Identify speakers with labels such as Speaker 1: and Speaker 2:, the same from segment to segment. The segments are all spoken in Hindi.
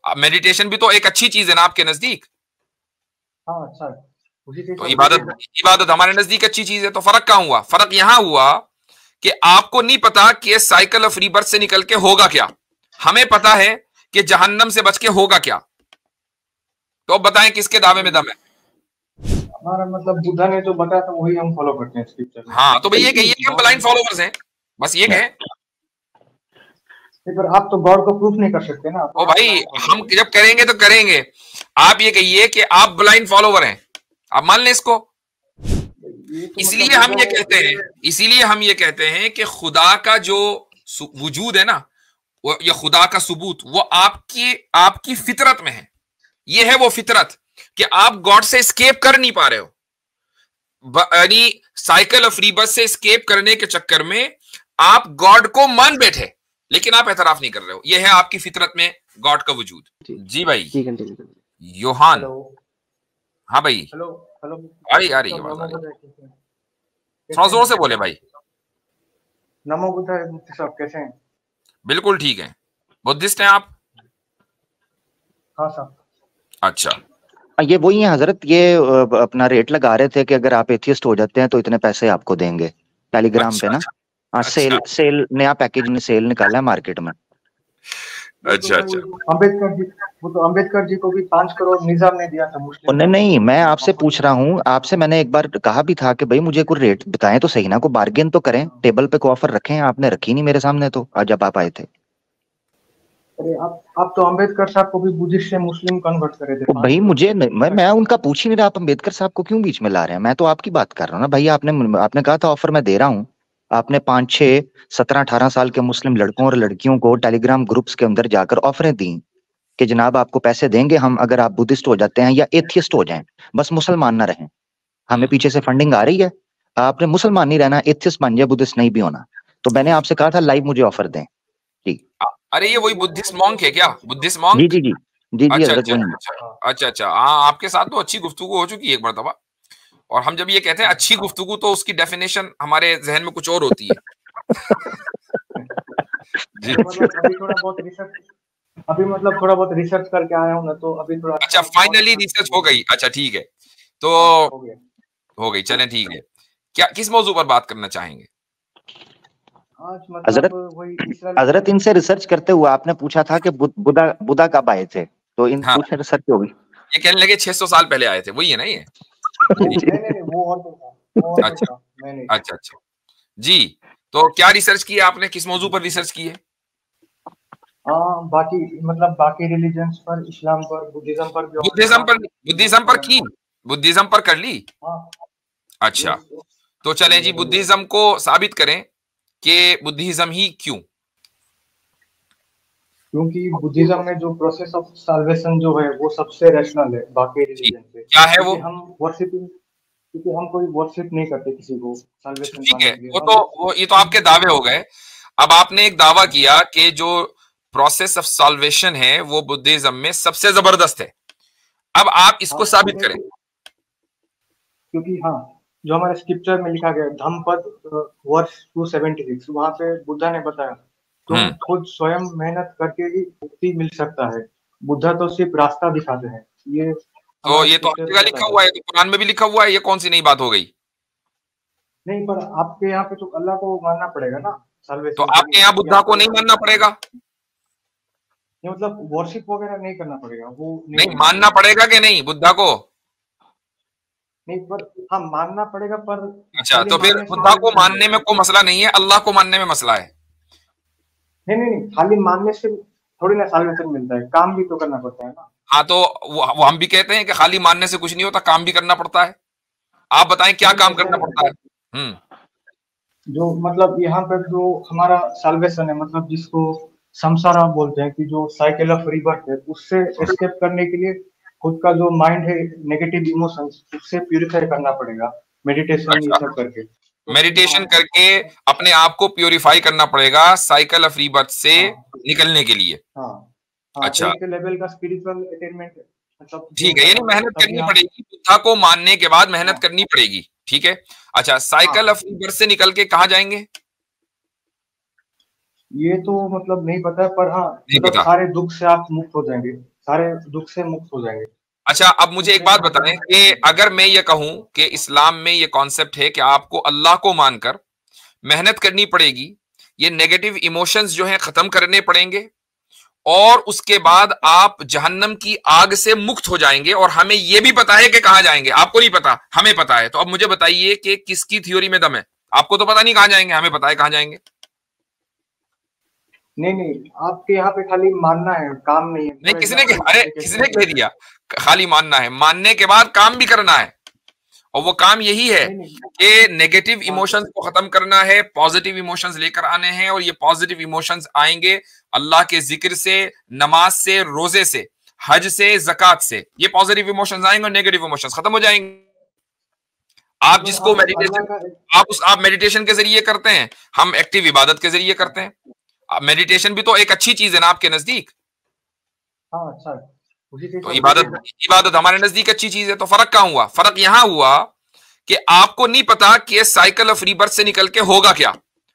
Speaker 1: मेडिटेशन भी तो एक अच्छी चीज है ना आपके नजदीक।
Speaker 2: हाँ अच्छा है।
Speaker 1: तो इबादत हमारे नजदीक अच्छी चीज है, तो फर्क कहाँ हुआ? फर्क यहां हुआ कि आपको नहीं पता कि साइकिल ऑफ रीबर्थ से निकल के होगा क्या, हमें पता है कि जहन्नम से बच के होगा क्या। तो अब बताएं किसके दावे में दम है?
Speaker 2: हमारा मतलब बुद्धा ने जो बताया था वही हम फॉलो करते हैं स्क्रिप्चर में।
Speaker 1: हाँ, तो भाई ये कहिए कि हम ब्लाइंड फॉलोवर्स हैं, बस ये कहें।
Speaker 2: पर आप तो गॉड को प्रूफ नहीं कर सकते ना।
Speaker 1: ओ भाई, हम जब करेंगे तो करेंगे। आप ये कहिए कि आप ब्लाइंड फॉलोवर हैं, आप मान लें इसको। इसलिए हम ये कहते हैं, इसीलिए हम ये कहते हैं कि खुदा का जो वजूद है ना, वो या खुदा का सबूत, वो आपकी आपकी फितरत में है। ये है वो फितरत कि आप गॉड से एस्केप कर नहीं पा रहे हो, यानी साइकिल ऑफ रीबर्थ से एस्केप करने के चक्कर में आप गॉड को मान बैठे, लेकिन आप एतराफ नहीं कर रहे हो। यह है आपकी फितरत में गॉड का वजूद। जी भाई योहान। हाँ भाई,
Speaker 2: हेलो हेलो,
Speaker 1: आ रही है आवाज, आ रही है। थोड़ा जोर से बोले भाई।
Speaker 2: नमो बुद्धा मुफ्ती साहब, कैसे हैं?
Speaker 1: बिल्कुल ठीक है। बुद्धिस्ट हैं आप?
Speaker 2: हाँ साहब।
Speaker 1: अच्छा,
Speaker 3: ये वही है हजरत, ये अपना रेट लगा रहे थे कि अगर आप एथियस्ट हो जाते हैं तो इतने पैसे आपको देंगे, टेलीग्राम
Speaker 1: अच्छा,
Speaker 3: पे ना। हाँ, सेल नया पैकेज ने सेल निकाला है मार्केट में।
Speaker 1: अच्छा अच्छा।
Speaker 2: अम्बेडकर जी, वो तो अम्बेडकर जी को भी 5 करोड़ निजाम ने दिया था मुस्लिम।
Speaker 3: नहीं, मैं आपसे पूछ रहा हूँ, आपसे मैंने एक बार कहा भी था कि भाई मुझे कोई रेट बताएं तो सही ना, को बार्गेन तो करें, टेबल पे को ऑफर रखें। आपने रखी नहीं मेरे सामने तो जब आप आए थे।
Speaker 2: अरे आप तो अम्बेडकर साहब को भी बुद्धिस्ट से मुस्लिम कन्वर्ट करे थे।
Speaker 3: भाई मुझे मैं उनका पूछ ही नहीं रहा, आप अम्बेडकर साहब को क्यों बीच में ला रहे हैं? मैं तो आपकी बात कर रहा हूँ ना भाई। आपने कहा था ऑफर मैं दे रहा हूँ। आपने 5, 6, 17, 18 साल के मुस्लिम लड़कों और लड़कियों को टेलीग्राम ग्रुप्स के अंदर जाकर ऑफरें दी कि जनाब आपको पैसे देंगे हम अगर आप बुद्धिस्ट हो जाते हैं या एथियस्ट हो जाएं, बस मुसलमान ना रहें। हमें पीछे से फंडिंग आ रही है, आपने मुसलमान नहीं रहना, एथियस्ट बन जाए, बुद्धिस्ट नहीं भी होना। तो मैंने आपसे कहा था लाइव मुझे ऑफर दें जी।
Speaker 1: अरे ये वही बुद्धिस्ट मॉन्क है क्या? Buddhist monk?
Speaker 3: जी जी जी जी जी,
Speaker 1: अच्छा
Speaker 3: हजरत
Speaker 1: अच्छा
Speaker 3: वही।
Speaker 1: अच्छा अच्छा। हाँ, आपके साथ तो अच्छी गुफ्तगू हो चुकी है एक मरतबा। और हम जब ये कहते हैं अच्छी गुफ्तगू, तो उसकी डेफिनेशन हमारे जहन में कुछ और होती है। जी।
Speaker 2: अभी मतलब थोड़ा बहुत रिसर्च करके आया हूँ ना, तो अभी थोड़ा।
Speaker 1: अच्छा, फाइनली रिसर्च हो गई? अच्छा ठीक है, तो हो गई, चलें ठीक है। क्या किस मौजू पर बात करना चाहेंगे?
Speaker 3: हजरत इनसे रिसर्च करते हुए आपने पूछा था कि बुद्धा कब आए थे, तो इन पूछने रिसर्च हो गई।
Speaker 1: ये कहने लगे 600 साल पहले आए थे, वही है ना ये?
Speaker 2: नहीं, वो और था।
Speaker 1: अच्छा अच्छा जी। तो क्या रिसर्च की है आपने, किस मौजू पर रिसर्च की है?
Speaker 2: बाकी रिलीजन्स पर, इस्लाम पर, बुद्धिज्म पर भी।
Speaker 1: बुद्धिज्म पर कर ली। अच्छा, तो चलें जी, बुद्धिज्म को साबित करें कि बुद्धिज्म ही क्यों?
Speaker 2: क्योंकि बुद्धिज्म में जो प्रोसेस ऑफ साल्वेशन जो है वो सबसे रैशनल है बाकी रिलीजन से।
Speaker 1: क्या है वो?
Speaker 2: क्योंकि हम कोई वर्शिप नहीं करते किसी को साल्वेशन
Speaker 1: ठीक है,
Speaker 2: पाने के लिए।
Speaker 1: वो ये तो आपके दावे हो गए। अब आपने एक दावा किया कि जो प्रोसेस ऑफ साल्वेशन है वो बुद्धिज्म में सबसे जबरदस्त है। अब आप इसको साबित करें।
Speaker 2: क्योंकि जो हमारे स्क्रिप्चर में लिखा गया धम्मपद वर्ष 276, वहां पे बुद्धा ने बताया तुम खुद स्वयं मेहनत करके ही मुक्ति मिल सकता है, बुद्धा तो सिर्फ रास्ता दिखाते हैं। ये
Speaker 1: तो हर जगह लिखा हुआ है, कुरान में भी लिखा हुआ है, ये कौन सी नई बात हो गई?
Speaker 2: नहीं, पर आपके यहाँ पे तो अल्लाह को मानना पड़ेगा ना साल्वेशन।
Speaker 1: तो आपके यहाँ बुद्धा को नहीं मानना पड़ेगा?
Speaker 2: मतलब वर्शिप वगैरह नहीं करना पड़ेगा, वो
Speaker 1: नहीं मानना पड़ेगा कि नहीं बुद्धा को?
Speaker 2: नहीं, पर मानना पड़ेगा पर।
Speaker 1: अच्छा, तो फिर बुद्धा को मानने में कोई मसला नहीं है, अल्लाह को मानने में मसला है।
Speaker 2: नहीं, खाली मानने से थोड़ी ना साल्वेशन मिलता है, काम भी तो करना पड़ता है ना।
Speaker 1: हाँ, तो वो हम भी कहते हैं कि खाली मानने से कुछ नहीं होता, काम भी करना पड़ता है। आप बताएं क्या काम करना पड़ता है?
Speaker 2: जो मतलब यहाँ पर जो हमारा साल्वेशन है, मतलब जिसको संसारा बोलते हैं, कि जो साइकिल ऑफ रीबर्थ है, उससे एस्केप करने के लिए खुद का जो माइंड है नेगेटिव इमोशंस, उससे प्यूरिफाई करना पड़ेगा मेडिटेशन ये सब करके।
Speaker 1: मेडिटेशन करके अपने आप को प्यूरिफाई करना पड़ेगा साइकिल ऑफ रीबर्थ से निकलने के लिए। अच्छा,
Speaker 2: एक लेवल का स्पिरिचुअल अटेनमेंट है, मतलब
Speaker 1: ठीक है, यानी मेहनत करनी पड़ेगी, बुद्धा को मानने के बाद मेहनत करनी पड़ेगी। ठीक है, अच्छा, साइकिल ऑफ रीबर्थ से निकल के कहाँ जाएंगे?
Speaker 2: ये तो मतलब नहीं पता, पर मतलब सारे दुख से आप मुक्त हो जाएंगे सारे दुख से मुक्त हो जाएंगे।
Speaker 1: अच्छा, अब मुझे एक बात बताएं कि अगर मैं ये कहूं कि इस्लाम में ये कॉन्सेप्ट है कि आपको अल्लाह को मानकर मेहनत करनी पड़ेगी, ये नेगेटिव इमोशंस जो हैं खत्म करने पड़ेंगे, और उसके बाद आप जहन्नम की आग से मुक्त हो जाएंगे, और हमें यह भी पता है कि कहां जाएंगे, आपको नहीं पता, हमें पता है। तो अब मुझे बताइए कि किसकी थ्योरी में दम है? आपको तो पता नहीं कहां जाएंगे, हमें पता है कहां जाएंगे।
Speaker 2: नहीं नहीं, आपके यहाँ पे खाली मानना है, काम नहीं है।
Speaker 1: नहीं, किसने कह दिया खाली मानना है? मानने के बाद काम भी करना है, और वो काम यही है कि नेगेटिव इमोशंस को खत्म करना है, पॉजिटिव इमोशंस लेकर आने हैं, और ये पॉजिटिव इमोशंस आएंगे अल्लाह के जिक्र से, नमाज से, रोजे से, हज से, ज़कात से। ये पॉजिटिव इमोशंस आएंगे और नेगेटिव इमोशंस खत्म हो जाएंगे। आप जिसको आप मेडिटेशन के जरिए करते हैं, हम एक्टिव इबादत के जरिए करते हैं। मेडिटेशन भी तो एक अच्छी चीज है ना आपके नजदीक।
Speaker 2: हाँ, अच्छा,
Speaker 1: तो इबादत हमारे नजदीक अच्छी चीज है। तो फर्क कहां हुआ? फर्क यहां हुआ कि आपको नहीं पता कि साइकिल ऑफ रीबर्थ से निकल के होगा क्या,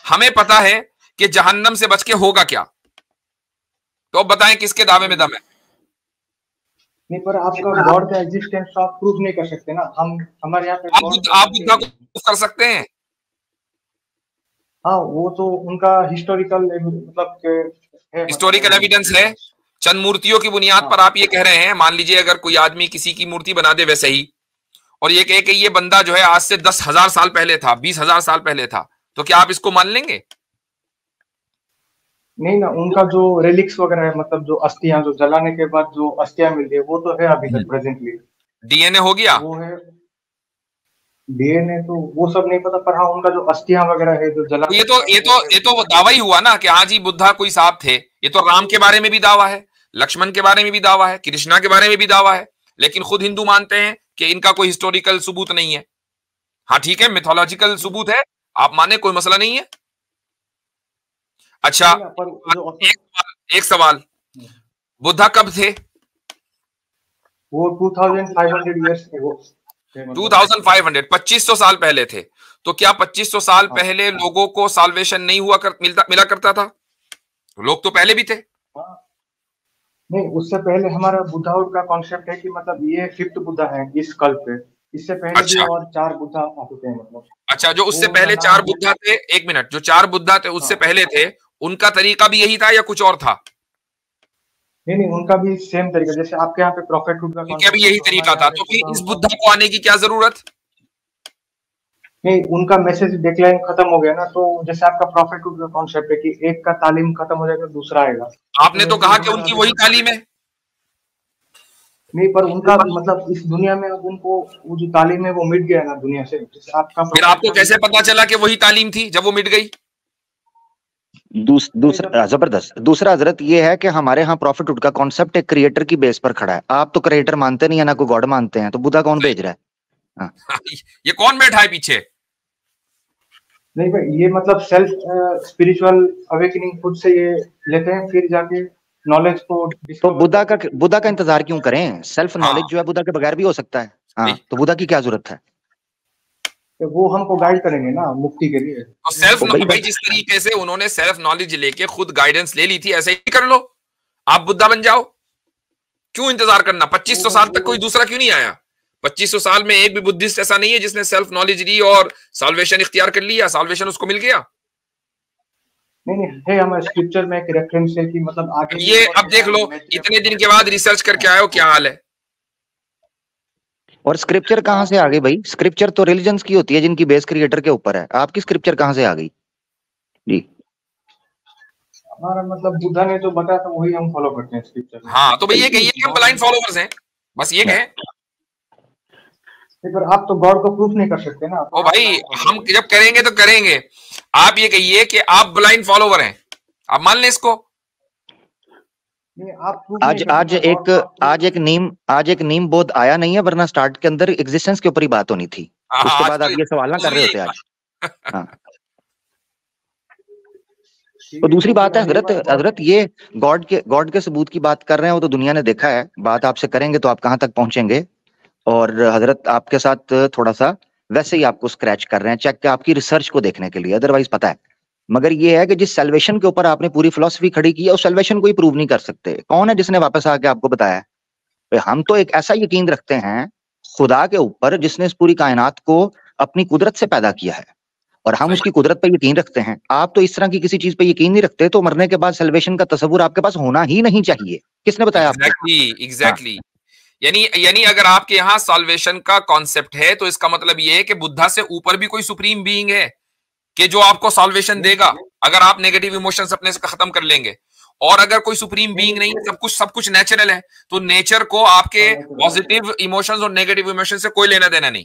Speaker 1: हमें पता है कि जहन्नम से बच के होगा क्या। तो अब बताएं किसके दावे में दम है?
Speaker 2: नहीं, पर आपका गॉड का एग्जिस्टेंस आप प्रूव नहीं कर सकते ना। हम हमारे यहाँ पे
Speaker 1: आप बुद्धा को प्रूव कर सकते हैं।
Speaker 2: हाँ, वो तो उनका हिस्टोरिकल मतलब
Speaker 1: हिस्टोरिकल एविडेंस है। चंद मूर्तियों की बुनियाद पर आप ये कह रहे हैं, मान लीजिए अगर कोई आदमी किसी की मूर्ति बना दे वैसे ही, और ये कहे कि ये बंदा जो है आज से 10,000 साल पहले था, 20,000 साल पहले था, तो क्या आप इसको मान लेंगे?
Speaker 2: नहीं ना, उनका जो रिलिक्स वगैरह है, मतलब जो अस्थियां जो जलाने के बाद जो अस्थियां मिलती है, वो तो है अभी तक प्रेजेंटली।
Speaker 1: डीएनए हो गया,
Speaker 2: वो है डीएनए, तो वो सब नहीं पता, पर हाँ उनका जो अस्थियां वगैरह है जो जला,
Speaker 1: ये तो दावा ही हुआ ना कि हाँ जी बुद्धा कोई साहब थे। ये तो राम के बारे में भी दावा है, लक्ष्मण के बारे में भी दावा है, कृष्णा के बारे में भी दावा है, लेकिन खुद हिंदू मानते हैं कि इनका कोई हिस्टोरिकल सबूत नहीं है। हाँ ठीक है, मिथोलॉजिकल सबूत है, आप माने, कोई मसला नहीं है। अच्छा, एक सवाल, बुद्धा कब थे?
Speaker 2: वो 2500 ईयर्स थे। वो
Speaker 1: 2500, 2500 साल पहले थे। तो क्या 2500 साल पहले लोगों को साल्वेशन नहीं मिला करता था? लोग तो पहले भी थे।
Speaker 2: नहीं, उससे पहले हमारा बुद्धाहुड का कॉन्सेप्ट है कि मतलब ये 5th बुद्धा है इस कल्प पे। इससे पहले भी और 4 बुद्धा आ चुके हैं मतलब।
Speaker 1: अच्छा, जो उससे पहले 4 बुद्धा थे, एक मिनट, जो 4 बुद्धा थे उससे पहले थे, उनका तरीका भी यही था या कुछ और था?
Speaker 2: नहीं, उनका भी सेम तरीका, जैसे आपके यहाँ पे प्रॉफिटहुड का
Speaker 1: उनका भी यही तरीका था। तो फिर इस बुद्धा को आने की क्या जरूरत?
Speaker 2: नहीं, उनका मैसेज डिक्लाइन खत्म हो गया ना। तो जैसे आपका प्रॉफिटहुड का कॉन्सेप्ट है कि एक का तालीम खत्म हो जाएगा, दूसरा आएगा।
Speaker 1: आपने तो कहा कि उनकी वही तालीम है।
Speaker 2: नहीं, पर उनका मतलब इस दुनिया में अब उनको वो जो तालीम है वो मिट गया ना दुनिया से। आपका
Speaker 1: फिर आपको कैसे पता चला कि वही तालीम थी जब वो मिट गई?
Speaker 3: दूसरा जबरदस्त दूसरा हजरत ये है कि हमारे यहाँ प्रॉफिटहुड का कॉन्सेप्ट एक क्रिएटर की बेस पर खड़ा है। आप तो क्रिएटर मानते नहीं है ना, कोई गॉड मानते हैं, तो बुद्धा कौन भेज रहा है? हाँ।
Speaker 1: ये कौन बैठा है पीछे?
Speaker 2: नहीं भाई, ये मतलब सेल्फ स्पिरिचुअल अवेकनिंग खुद से ये लेते हैं, फिर जाके नॉलेज को।
Speaker 3: तो बुद्धा का इंतजार क्यों करें? सेल्फ नॉलेज जो है बुद्धा के बगैर भी हो सकता है। हाँ, तो बुद्धा की क्या जरूरत है?
Speaker 2: वो हमको गाइड करेंगे ना मुक्ति के लिए।
Speaker 1: तो सेल्फ भाई, जिस तरीके से उन्होंने सेल्फ नॉलेज लेके खुद गाइडेंस ले ली थी, ऐसे ही कर लो, आप बुद्धा बन जाओ। क्यों इंतजार करना? 2500 साल तक कोई दूसरा क्यों नहीं आया? 2500 साल में एक भी बुद्धिस्ट ऐसा नहीं है जिसने सेल्फ नॉलेज ली और साल्वेशन इख्तियार कर लिया, साल्वेशन उसको मिल गया।
Speaker 2: नहीं, है हमारे स्क्रिप्चर में एक रेफरेंस है कि मतलब आगे
Speaker 1: ये अब देख लो, इतने दिन के बाद रिसर्च करके आए हो, क्या हाल है?
Speaker 3: और स्क्रिप्चर कहां से आ गई भाई? स्क्रिप्चर तो रिलीजन्स की होती है जिनकी बेस क्रिएटर के ऊपर है। आपकी स्क्रिप्चर कहां से आ गई जी?
Speaker 2: हमारा मतलब बुद्धा ने जो बताया था वही हम फॉलो करते हैं स्क्रिप्चर में।
Speaker 1: हाँ, तो भाई ये कहिए कि हम ब्लाइंड फॉलोवर्स हैं, बस ये कहें।
Speaker 2: पर आप तो गॉड को प्रूफ नहीं कर सकते ना।
Speaker 1: ओ भाई, हम जब करेंगे तो करेंगे। आप ये कहिए कि आप ब्लाइंड फॉलोवर हैं, आप मान लें इसको।
Speaker 3: आज एक नीम बोध आया नहीं है, वरना स्टार्ट के अंदर एग्जिस्टेंस के ऊपर ही बात होनी थी। उसके बाद आप ये सवाल ना कर रहे होते आज। हाँ। तो दूसरी बात है हजरत ये गॉड के सबूत की बात कर रहे हैं, वो तो दुनिया ने देखा है। बात आपसे करेंगे तो आप कहां तक पहुंचेंगे? और हजरत आपके साथ थोड़ा सा वैसे ही आपको स्क्रैच कर रहे हैं, चेक आपकी रिसर्च को देखने के लिए, अदरवाइज पता है मगर ये है कि जिस सैल्वेशन के ऊपर आपने पूरी फिलॉसफी खड़ी की है उस सैल्वेशन को ही प्रूव नहीं कर सकते। कौन है जिसने वापस आके आपको बताया? हम तो एक ऐसा यकीन रखते हैं खुदा के ऊपर जिसने इस पूरी कायनात को अपनी कुदरत से पैदा किया है, और हम उसकी कुदरत पर यकीन रखते हैं। आप तो इस तरह की किसी चीज पे यकीन नहीं रखते, तो मरने के बाद सैल्वेशन का तस्वुर आपके पास होना ही नहीं चाहिए। किसने बताया आपको?
Speaker 1: एग्जैक्टली। यानी अगर आपके यहाँ सॉल्वेशन का कॉन्सेप्ट है तो इसका मतलब ये है कि बुद्धा से ऊपर भी कोई सुप्रीम बीइंग है कि जो आपको सॉल्वेशन देगा, अगर आप नेगेटिव इमोशंस अपने से खत्म कर लेंगे। और अगर कोई सुप्रीम बीइंग नहीं, सब कुछ नेचुरल है, तो नेचर को आपके पॉजिटिव इमोशंस और नेगेटिव इमोशंस से कोई लेना देना नहीं।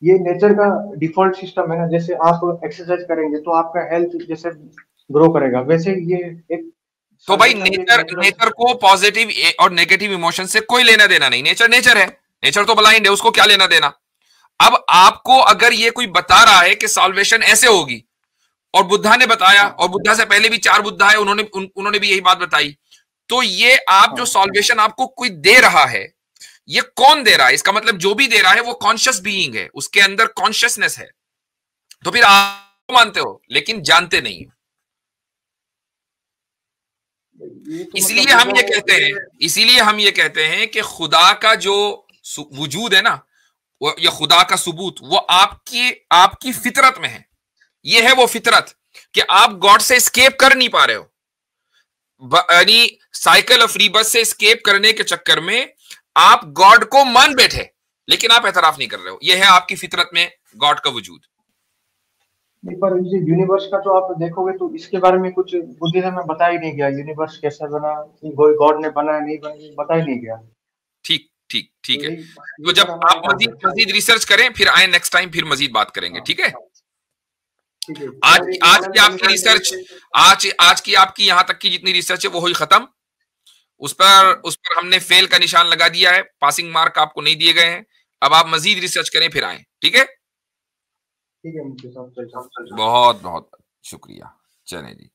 Speaker 2: ये नेचर का डिफॉल्ट सिस्टम है ना, जैसे आप एक्सरसाइज करेंगे तो आपका हेल्थ जैसे ग्रो करेगा, वैसे ये एक
Speaker 1: तो भाई नेचर को पॉजिटिव और नेगेटिव इमोशन से कोई लेना देना नहीं। नेचर है, नेचर तो ब्लाइंड है, उसको क्या लेना देना। अब आपको अगर ये कोई बता रहा है कि सॉल्वेशन ऐसे होगी, और बुद्धा ने बताया, और बुद्धा से पहले भी 4 बुद्धा है, उन्होंने भी यही बात बताई, तो ये आप जो सॉल्वेशन आपको कोई दे रहा है, ये कौन दे रहा है? इसका मतलब जो भी दे रहा है वो कॉन्शियस बीइंग है, उसके अंदर कॉन्शियसनेस है। तो फिर आप मानते हो लेकिन जानते नहीं। इसीलिए हम ये कहते हैं कि खुदा का जो वजूद है ना, या खुदा का सबूत, वो आपकी फितरत में है। ये है वो फितरत कि आप गॉड से एस्केप कर नहीं पा रहे हो, यानी साइकिल ऑफ रीबर्थ से एस्केप करने के चक्कर में आप गॉड को मान बैठे, लेकिन आप एतराफ नहीं कर रहे हो। यह है आपकी फितरत में गॉड का वजूद।
Speaker 2: पर यूनिवर्स का जो आप देखोगे तो इसके बारे में कुछ बुद्धिज्म में बताया ही नहीं गया, यूनिवर्स कैसे बना, गॉड ने बनाया नहीं बनाया, बताया नहीं गया।
Speaker 1: ठीक है। तो जब आप मजीद रिसर्च करें फिर आए नेक्स्ट टाइम, फिर मजीद बात करेंगे। ठीक है। आज की आपकी रिसर्च, आज की आपकी यहां तक की जितनी रिसर्च है वो हुई खत्म। उस पर हमने फेल का निशान लगा दिया है, पासिंग मार्क आपको नहीं दिए गए हैं। अब आप मजीद रिसर्च करें फिर आए। ठीक है।
Speaker 2: ठीक है,
Speaker 1: बहुत बहुत शुक्रिया। चलें जी।